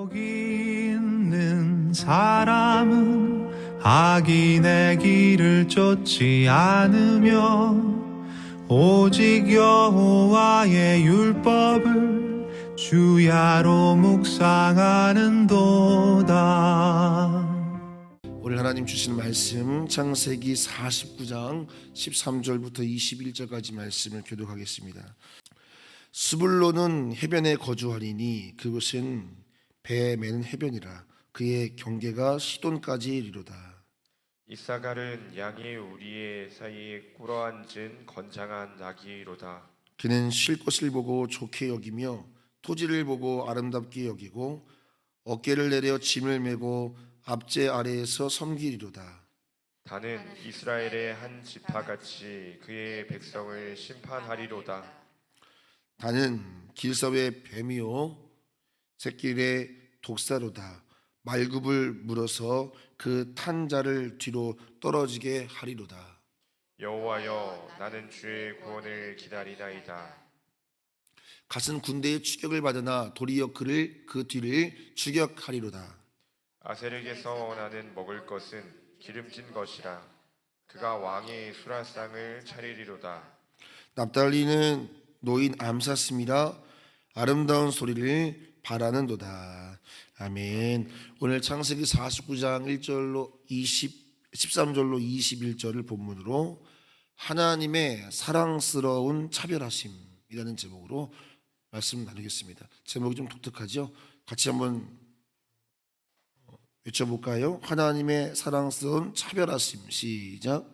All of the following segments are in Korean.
복이 있는 사람은 악인의 길을 쫓지 않으며 오직 여호와의 율법을 주야로 묵상하는도다. 오늘 하나님 주시는 말씀 창세기 49장 13절부터 21절까지 말씀을 교독하겠습니다. 스불론은 해변에 거주하리니 그곳은 배 매는 해변이라. 그의 경계가 시돈까지 이르로다. 이사갈은 양의 우리의 사이에 꿇어앉은 건장한 나귀로다. 그는 쉴 것을 보고 좋게 여기며 토지를 보고 아름답게 여기고 어깨를 내려 짐을 메고 압제 아래에서 섬기리로다. 다는 이스라엘의 한 지파같이 그의 백성을 심판하리로다. 다는 길섭의 뱀이요 새길의 독사로다. 말굽을 물어서 그 탄 자를 뒤로 떨어지게 하리로다. 여호와여, 나는 주의 구원을 기다리나이다. 갓은 군대의 추격을 받으나 도리어 그 뒤를 추격하리로다. 아셀에게서 나는 먹을 것은 기름진 것이라. 그가 왕의 수라상을 차리리로다. 납달리는 노인 암사슴이라 아름다운 소리를 바라는도다. 아멘. 오늘 창세기 49장 1절로 13절로 21절을 본문으로 하나님의 사랑스러운 차별하심이라는 제목으로 말씀 나누겠습니다. 제목이 좀 독특하죠? 같이 한번 외쳐볼까요? 하나님의 사랑스러운 차별하심. 시작.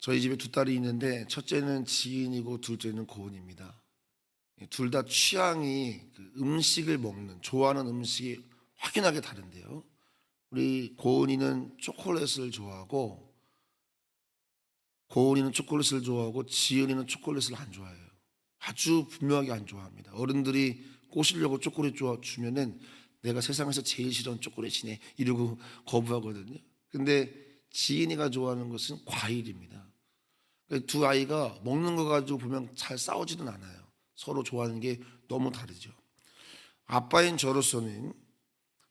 저희 집에 두 딸이 있는데 첫째는 지인이고 둘째는 고은입니다. 둘 다 취향이 음식을 먹는 좋아하는 음식이 확연하게 다른데요. 우리 고은이는 초콜릿을 좋아하고 지은이는 초콜릿을 안 좋아해요. 아주 분명하게 안 좋아합니다. 어른들이 꼬시려고 초콜릿 주면은 내가 세상에서 제일 싫어하는 초콜릿이네 이러고 거부하거든요. 근데 지인이가 좋아하는 것은 과일입니다. 두 아이가 먹는 거 가지고 보면 잘 싸우지는 않아요. 서로 좋아하는 게 너무 다르죠. 아빠인 저로서는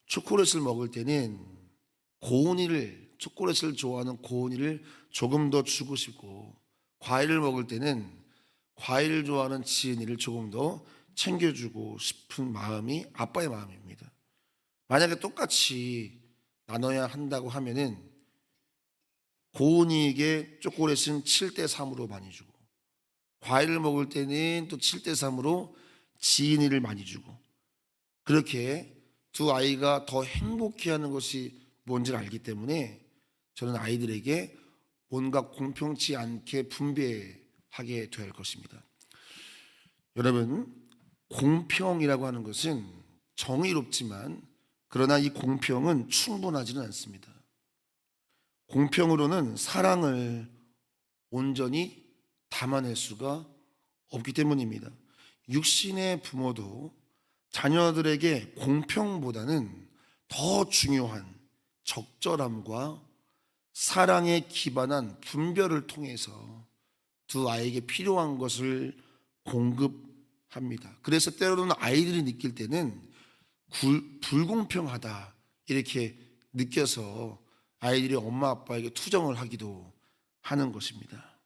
초콜릿을 먹을 때는 초콜릿을 좋아하는 고은이를 조금 더 주고 싶고, 과일을 먹을 때는 과일을 좋아하는 지은이를 조금 더 챙겨주고 싶은 마음이 아빠의 마음입니다. 만약에 똑같이 나눠야 한다고 하면은 고은이에게 초콜릿은 7대3으로 많이 주고, 과일을 먹을 때는 또 7대3으로 지은이를 많이 주고, 그렇게 두 아이가 더 행복해하는 것이 뭔지를 알기 때문에 저는 아이들에게 뭔가 공평치 않게 분배하게 될 것입니다. 여러분, 공평이라고 하는 것은 정의롭지만 그러나 이 공평은 충분하지는 않습니다. 공평으로는 사랑을 온전히 담아낼 수가 없기 때문입니다. 육신의 부모도 자녀들에게 공평보다는 더 중요한 적절함과 사랑에 기반한 분별을 통해서 두 아이에게 필요한 것을 공급합니다. 그래서 때로는 아이들이 느낄 때는 불공평하다 이렇게 느껴서 아이들이 엄마 아빠에게 투정을 하기도 하는 것입니다.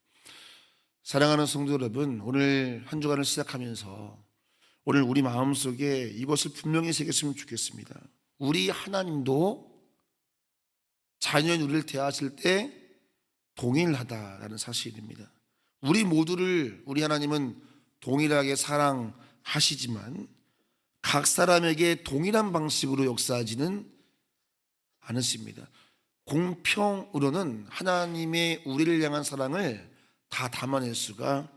사랑하는 성도 여러분, 오늘 한 주간을 시작하면서 오늘 우리 마음속에 이것을 분명히 새겼으면 좋겠습니다. 우리 하나님도 자녀인 우리를 대하실 때 동일하다라는 사실입니다. 우리 모두를 우리 하나님은 동일하게 사랑하시지만 각 사람에게 동일한 방식으로 역사하지는 않으십니다. 공평으로는 하나님의 우리를 향한 사랑을 다 담아낼 수가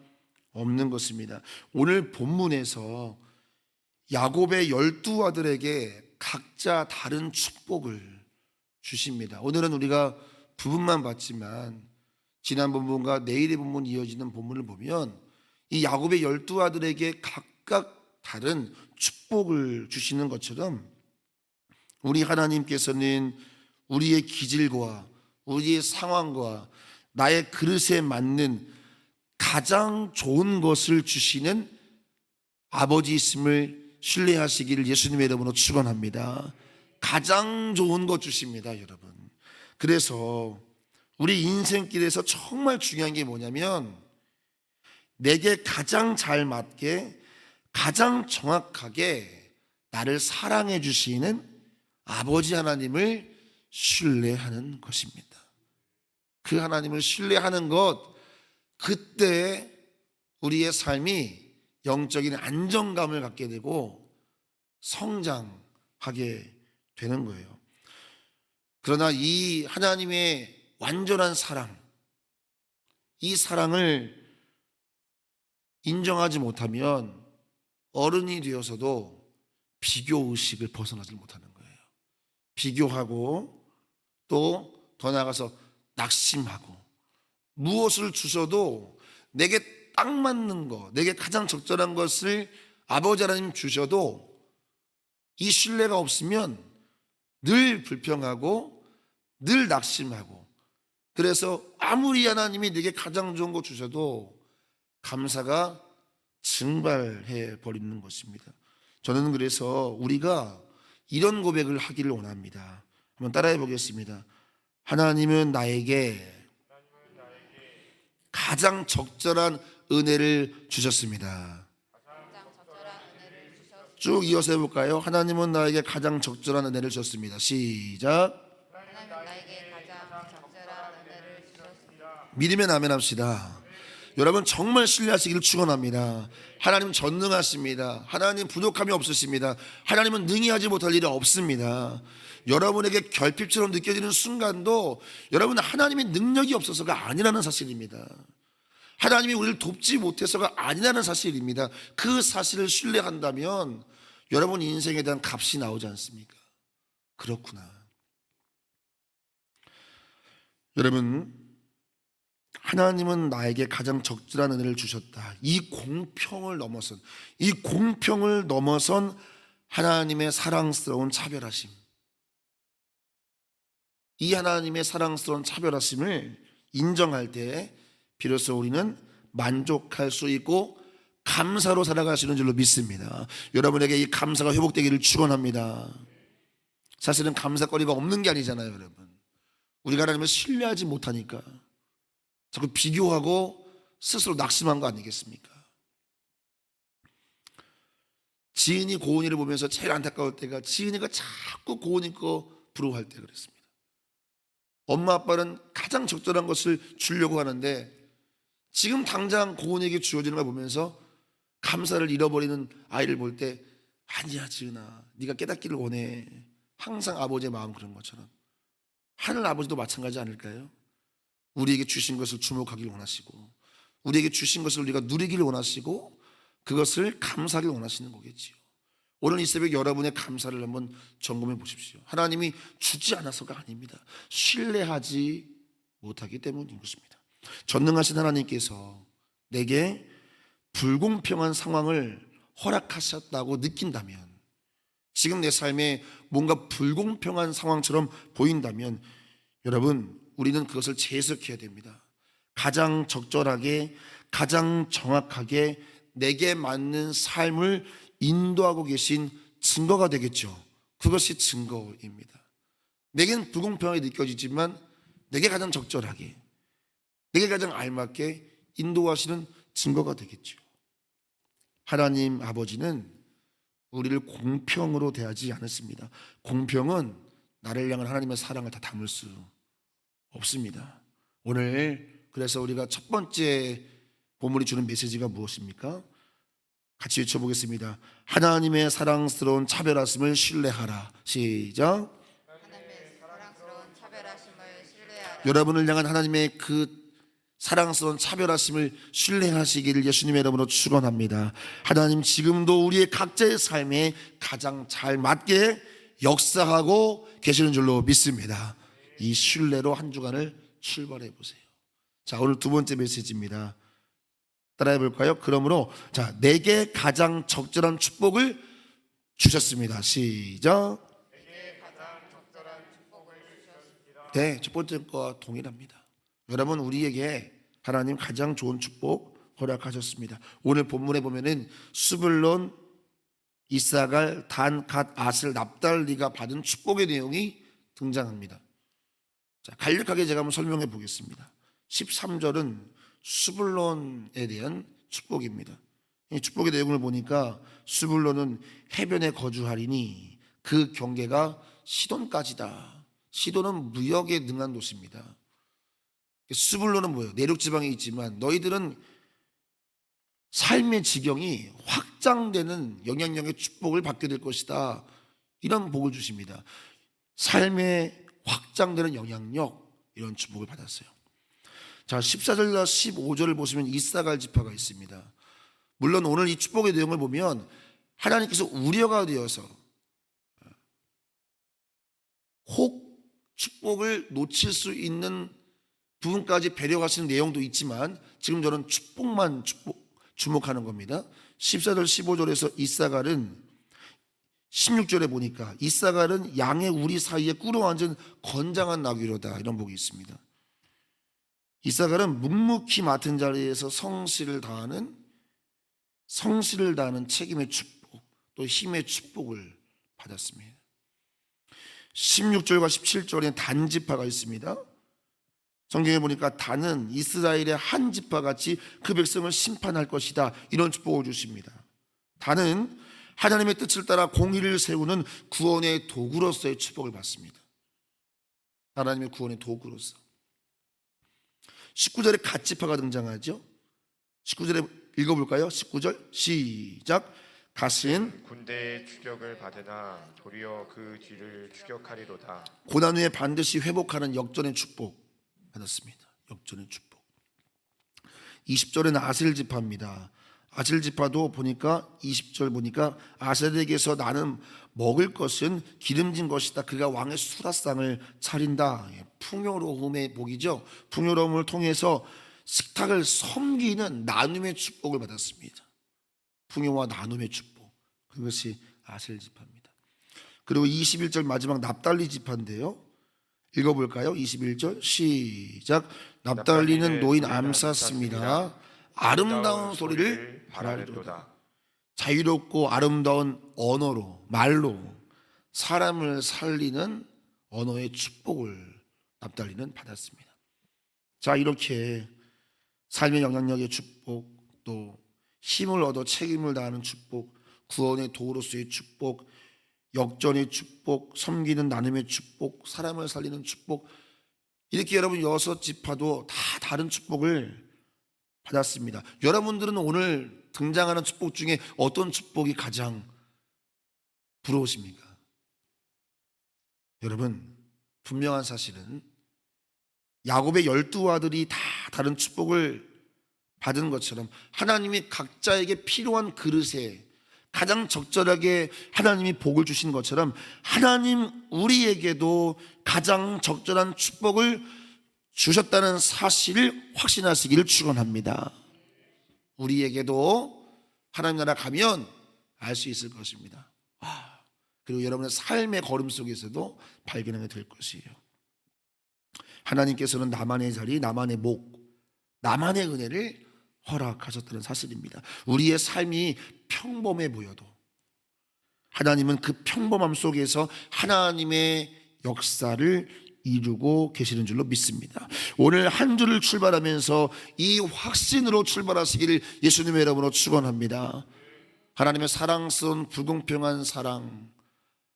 없는 것입니다. 오늘 본문에서 야곱의 12아들에게 각자 다른 축복을 주십니다. 오늘은 우리가 부분만 봤지만 지난 본문과 내일의 본문 이어지는 본문을 보면 이 야곱의 12아들에게 각각 다른 축복을 주시는 것처럼 우리 하나님께서는 우리의 기질과 우리의 상황과 나의 그릇에 맞는 가장 좋은 것을 주시는 아버지 있음을 신뢰하시기를 예수님의 이름으로 축원합니다. 가장 좋은 것 주십니다, 여러분. 그래서 우리 인생길에서 정말 중요한 게 뭐냐면 내게 가장 잘 맞게 가장 정확하게 나를 사랑해 주시는 아버지 하나님을 신뢰하는 것입니다. 그 하나님을 신뢰하는 것, 그때 우리의 삶이 영적인 안정감을 갖게 되고 성장하게 되는 거예요. 그러나 이 하나님의 완전한 사랑, 이 사랑을 인정하지 못하면 어른이 되어서도 비교의식을 벗어나지 못하는 거예요. 비교하고 또 더 나아가서 낙심하고, 무엇을 주셔도 내게 딱 맞는 것, 내게 가장 적절한 것을 아버지 하나님 주셔도 이 신뢰가 없으면 늘 불평하고 늘 낙심하고, 그래서 아무리 하나님이 내게 가장 좋은 거 주셔도 감사가 증발해 버리는 것입니다. 저는 그래서 우리가 이런 고백을 하기를 원합니다. 한번 따라해 보겠습니다. 하나님은 나에게 가장 적절한 은혜를 주셨습니다. 쭉 이어서 해볼까요? 하나님은 나에게 가장 적절한 은혜를 주셨습니다. 시작. 믿으면 아멘 합시다. 여러분 정말 신뢰하시기를 축원합니다. 하나님 전능하십니다. 하나님 부족함이 없으십니다. 하나님은 능히 하지 못할 일이 없습니다. 여러분에게 결핍처럼 느껴지는 순간도 여러분 하나님의 능력이 없어서가 아니라는 사실입니다. 하나님이 우리를 돕지 못해서가 아니라는 사실입니다. 그 사실을 신뢰한다면 여러분 인생에 대한 값이 나오지 않습니까? 그렇구나. 여러분, 하나님은 나에게 가장 적절한 은혜를 주셨다. 이 공평을 넘어선 하나님의 사랑스러운 차별하심, 이 하나님의 사랑스러운 차별하심을 인정할 때 비로소 우리는 만족할 수 있고 감사로 살아갈 수 있는 줄로 믿습니다. 여러분에게 이 감사가 회복되기를 축원합니다. 사실은 감사거리가 없는 게 아니잖아요, 여러분. 우리가 하나님을 신뢰하지 못하니까 자꾸 비교하고 스스로 낙심한 거 아니겠습니까? 지은이 고은이를 보면서 제일 안타까울 때가 지은이가 자꾸 고은이 거 부러워할 때 그랬습니다. 엄마 아빠는 가장 적절한 것을 주려고 하는데 지금 당장 고은에게 주어지는 걸 보면서 감사를 잃어버리는 아이를 볼 때, 아니야 지은아, 네가 깨닫기를 원해. 항상 아버지의 마음 그런 것처럼 하늘 아버지도 마찬가지 아닐까요? 우리에게 주신 것을 주목하기를 원하시고 우리에게 주신 것을 우리가 누리기를 원하시고 그것을 감사하기를 원하시는 거겠지요. 오늘 이 새벽 여러분의 감사를 한번 점검해 보십시오. 하나님이 주지 않아서가 아닙니다. 신뢰하지 못하기 때문인 것입니다. 전능하신 하나님께서 내게 불공평한 상황을 허락하셨다고 느낀다면, 지금 내 삶에 뭔가 불공평한 상황처럼 보인다면 여러분, 우리는 그것을 재해석해야 됩니다. 가장 적절하게 가장 정확하게 내게 맞는 삶을 인도하고 계신 증거가 되겠죠. 그것이 증거입니다. 내겐 불공평하게 느껴지지만 내게 가장 적절하게, 내게 가장 알맞게 인도하시는 증거가 되겠죠. 하나님 아버지는 우리를 공평으로 대하지 않았습니다. 공평은 나를 향한 하나님의 사랑을 다 담을 수 없습니다. 오늘 그래서 우리가 첫 번째 본문이 주는 메시지가 무엇입니까? 같이 외쳐보겠습니다. 하나님의 사랑스러운 차별하심을 신뢰하라. 시작. 하나님의 사랑스러운 차별하심을 신뢰하라. 여러분을 향한 하나님의 그 사랑스러운 차별하심을 신뢰하시기를 예수님의 이름으로 축원합니다. 하나님 지금도 우리의 각자의 삶에 가장 잘 맞게 역사하고 계시는 줄로 믿습니다. 이 신뢰로 한 주간을 출발해 보세요. 자, 오늘 두 번째 메시지입니다. 따라해 볼까요? 그러므로 자, 내게 가장 적절한 축복을 주셨습니다. 시작. 내게 가장 적절한 축복을 주셨습니다. 네, 첫 번째 거와 동일합니다. 여러분, 우리에게 하나님 가장 좋은 축복 허락하셨습니다. 오늘 본문에 보면은 스불론, 이사갈, 단, 갓, 아셀, 납달리가 받은 축복의 내용이 등장합니다. 자, 간략하게 제가 한번 설명해 보겠습니다. 13절은 스불론에 대한 축복입니다. 이 축복의 내용을 보니까 스불론은 해변에 거주하리니 그 경계가 시돈까지다. 시돈은 무역에 능한 도시입니다. 스불론은 뭐예요? 내륙 지방에 있지만 너희들은 삶의 지경이 확장되는 영향력의 축복을 받게 될 것이다. 이런 복을 주십니다. 삶의 확장되는 영향력, 이런 축복을 받았어요. 자, 14절과 15절을 보시면 이사갈 지파가 있습니다. 물론 오늘 이 축복의 내용을 보면 하나님께서 우려가 되어서 혹 축복을 놓칠 수 있는 부분까지 배려하시는 내용도 있지만 지금 저는 축복만 주목하는 겁니다. 14절 15절에서 이사갈은 16절에 보니까 이사갈은 양의 우리 사이에 꿇어앉은 건장한 나귀로다, 이런 복이 있습니다. 이사갈은 묵묵히 맡은 자리에서 성실을 다하는 책임의 축복, 또 힘의 축복을 받았습니다. 16절과 17절에 단 지파가 있습니다. 성경에 보니까 단은 이스라엘의 한 지파같이 그 백성을 심판할 것이다, 이런 축복을 주십니다. 단은 하나님의 뜻을 따라 공의를 세우는 구원의 도구로서의 축복을 받습니다. 하나님의 구원의 도구로서. 19절에 갓 지파가 등장하죠. 19절에 읽어볼까요? 19절 시작. 갓은 군대의 추격을 받으나 도리어 그 뒤를 추격하리로다. 고난 후에 반드시 회복하는 역전의 축복 받았습니다. 역전의 축복. 20절에는 아셀 지파입니다. 아셀 지파도 보니까 20절 보니까 아셀에게서 나는 먹을 것은 기름진 것이다. 그가 왕의 수라상을 차린다. 풍요로움의 복이죠. 풍요로움을 통해서 식탁을 섬기는 나눔의 축복을 받았습니다. 풍요와 나눔의 축복. 그것이 아셀 지파입니다. 그리고 21절 마지막 납달리 지파인데요. 읽어볼까요? 21절 시작. 납달리는 노인 암쌌습니다. 아름다운 소리를 바라리로다. 자유롭고 아름다운 언어로, 말로 사람을 살리는 언어의 축복을 납달리는 받았습니다. 자, 이렇게 삶의 영향력의 축복, 또 힘을 얻어 책임을 다하는 축복, 구원의 도구로서의 축복, 역전의 축복, 섬기는 나눔의 축복, 사람을 살리는 축복, 이렇게 여러분 6지파도 다 다른 축복을 받았습니다. 여러분들은 오늘 등장하는 축복 중에 어떤 축복이 가장 부러우십니까? 여러분, 분명한 사실은 야곱의 12아들이 다 다른 축복을 받은 것처럼 하나님이 각자에게 필요한 그릇에 가장 적절하게 하나님이 복을 주신 것처럼 하나님 우리에게도 가장 적절한 축복을 주셨다는 사실을 확신하시기를 축원합니다. 우리에게도 하나님 나라 가면 알 수 있을 것입니다. 그리고 여러분의 삶의 걸음 속에서도 발견하게 될 것이에요. 하나님께서는 나만의 자리, 나만의 목, 나만의 은혜를 허락하셨다는 사실입니다. 우리의 삶이 평범해 보여도 하나님은 그 평범함 속에서 하나님의 역사를 이루고 계시는 줄로 믿습니다. 오늘 한 주를 출발하면서 이 확신으로 출발하시기를 예수님의 이름으로 축원합니다. 하나님의 사랑스러운 불공평한 사랑,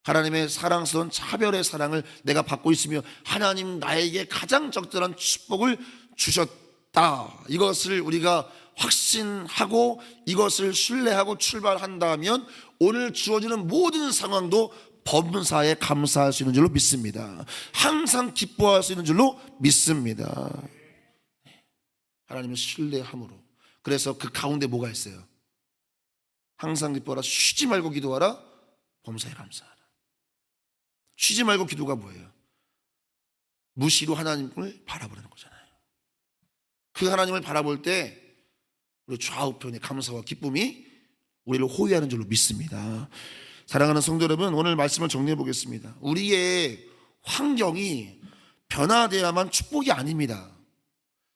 하나님의 사랑스러운 차별의 사랑을 내가 받고 있으며 하나님 나에게 가장 적절한 축복을 주셨다, 이것을 우리가 확신하고 이것을 신뢰하고 출발한다면 오늘 주어지는 모든 상황도 범사에 감사할 수 있는 줄로 믿습니다. 항상 기뻐할 수 있는 줄로 믿습니다. 하나님을 신뢰함으로. 그래서 그 가운데 뭐가 있어요? 항상 기뻐하라, 쉬지 말고 기도하라, 범사에 감사하라. 쉬지 말고 기도가 뭐예요? 무시로 하나님을 바라보는 거잖아요. 그 하나님을 바라볼 때 우리 좌우편의 감사와 기쁨이 우리를 호위하는 줄로 믿습니다. 사랑하는 성도 여러분, 오늘 말씀을 정리해 보겠습니다. 우리의 환경이 변화되어야만 축복이 아닙니다.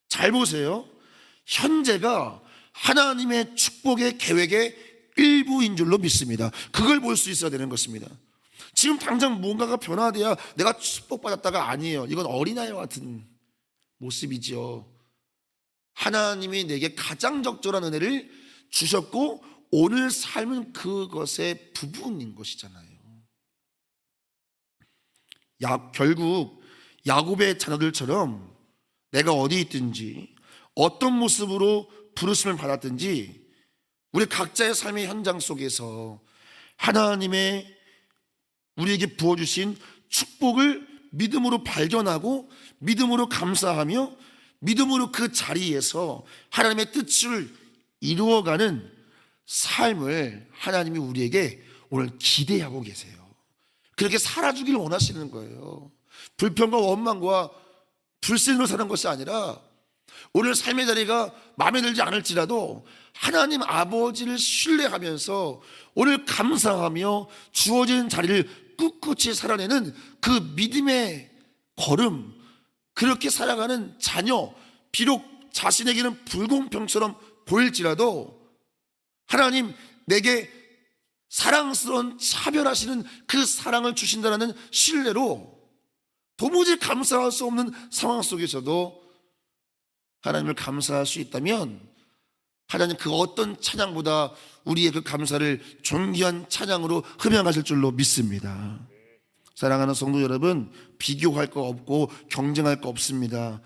잘 보세요. 현재가 하나님의 축복의 계획의 일부인 줄로 믿습니다. 그걸 볼 수 있어야 되는 것입니다. 지금 당장 무언가가 변화돼야 내가 축복받았다가 아니에요. 이건 어린아이와 같은 모습이죠. 하나님이 내게 가장 적절한 은혜를 주셨고 오늘 삶은 그것의 부분인 것이잖아요. 결국 야곱의 자녀들처럼 내가 어디 있든지 어떤 모습으로 부르심을 받았든지 우리 각자의 삶의 현장 속에서 하나님의 우리에게 부어주신 축복을 믿음으로 발견하고 믿음으로 감사하며 믿음으로 그 자리에서 하나님의 뜻을 이루어가는 삶을 하나님이 우리에게 오늘 기대하고 계세요. 그렇게 살아주길 원하시는 거예요. 불평과 원망과 불신으로 사는 것이 아니라 오늘 삶의 자리가 마음에 들지 않을지라도 하나님 아버지를 신뢰하면서 오늘 감사하며 주어진 자리를 꿋꿋이 살아내는 그 믿음의 걸음, 그렇게 살아가는 자녀, 비록 자신에게는 불공평처럼 보일지라도 하나님 내게 사랑스러운 차별하시는 그 사랑을 주신다는 신뢰로 도무지 감사할 수 없는 상황 속에서도 하나님을 감사할 수 있다면 하나님 그 어떤 찬양보다 우리의 그 감사를 존귀한 찬양으로 흠양하실 줄로 믿습니다. 사랑하는 성도 여러분, 비교할 거 없고 경쟁할 거 없습니다.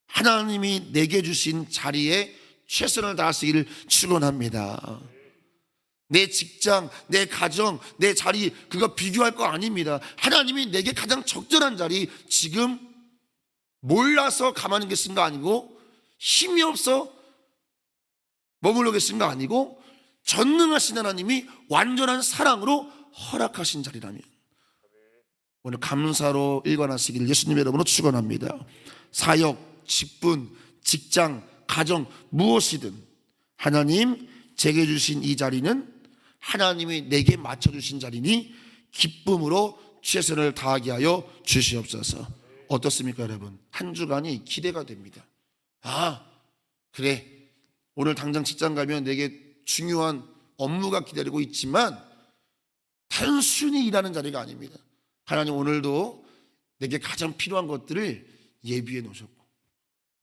하나님이 내게 주신 자리에 최선을 다하시기를 축원합니다. 내 직장, 내 가정, 내 자리 그거 비교할 거 아닙니다. 하나님이 내게 가장 적절한 자리, 지금 몰라서 가만히 계신 거 아니고 힘이 없어 머물러 계신 거 아니고 전능하신 하나님이 완전한 사랑으로 허락하신 자리라면 오늘 감사로 일관하시기를 예수님의 이름으로 축원합니다. 사역, 직분, 직장, 가정 무엇이든 하나님 제게 주신 이 자리는 하나님이 내게 맞춰주신 자리니 기쁨으로 최선을 다하게 하여 주시옵소서. 어떻습니까 여러분? 한 주간이 기대가 됩니다. 아 그래, 오늘 당장 직장 가면 내게 중요한 업무가 기다리고 있지만 단순히 일하는 자리가 아닙니다. 하나님 오늘도 내게 가장 필요한 것들을 예비해 놓으셨고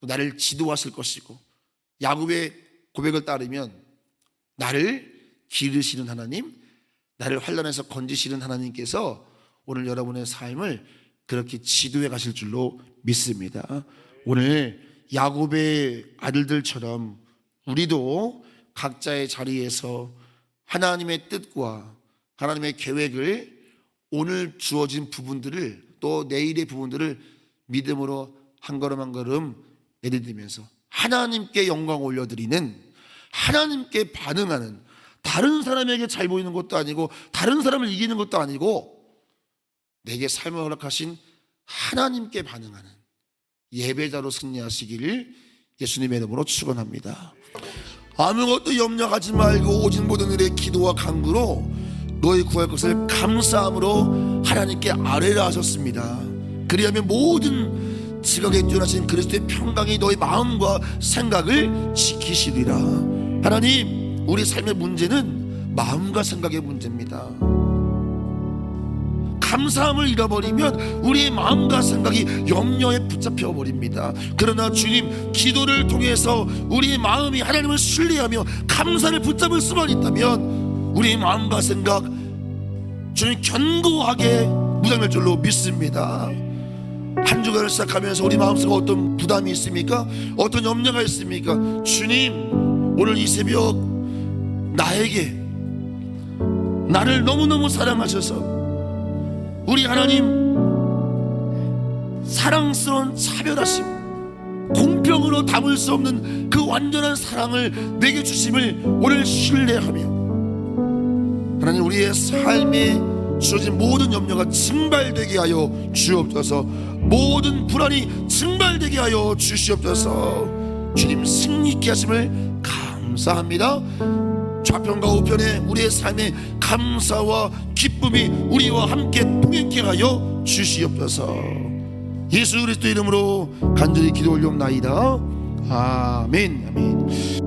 또 나를 지도하실 것이고 야곱의 고백을 따르면 나를 기르시는 하나님, 나를 환난에서 건지시는 하나님께서 오늘 여러분의 삶을 그렇게 지도해 가실 줄로 믿습니다. 오늘 야곱의 아들들처럼 우리도 각자의 자리에서 하나님의 뜻과 하나님의 계획을 오늘 주어진 부분들을 또 내일의 부분들을 믿음으로 한 걸음 한 걸음 내디디면서 하나님께 영광 올려드리는, 하나님께 반응하는, 다른 사람에게 잘 보이는 것도 아니고 다른 사람을 이기는 것도 아니고 내게 삶을 허락하신 하나님께 반응하는 예배자로 승리하시기를 예수님의 이름으로 축원합니다. 아무것도 염려하지 말고 오직 모든 일에 기도와 간구로 너희 구할 것을 감사함으로 하나님께 아뢰라 하셨습니다. 그리하면 모든 지각에 뛰어나신 그리스도의 평강이 너희 마음과 생각을 지키시리라. 하나님, 우리 삶의 문제는 마음과 생각의 문제입니다. 감사함을 잃어버리면 우리의 마음과 생각이 염려에 붙잡혀 버립니다. 그러나 주님, 기도를 통해서 우리의 마음이 하나님을 신뢰하며 감사를 붙잡을 수만 있다면 우리의 마음과 생각 주님 견고하게 무장될 줄로 믿습니다. 한 주간을 시작하면서 우리 마음속에 어떤 부담이 있습니까? 어떤 염려가 있습니까? 주님, 오늘 이 새벽 나에게 나를 너무너무 사랑하셔서 우리 하나님 사랑스러운 차별하심, 공평으로 담을 수 없는 그 완전한 사랑을 내게 주심을 오늘 신뢰하며 하나님, 우리의 삶에 주어진 모든 염려가 증발되게 하여 주옵소서. 모든 불안이 증발되게 하여 주시옵소서. 주님 승리케 하심을 감사합니다. 좌편과 우편에 우리의 삶에 감사와 기쁨이 우리와 함께 통행케 하여 주시옵소서. 예수 그리스도 이름으로 간절히 기도 올려옵나이다. 아멘. 아멘.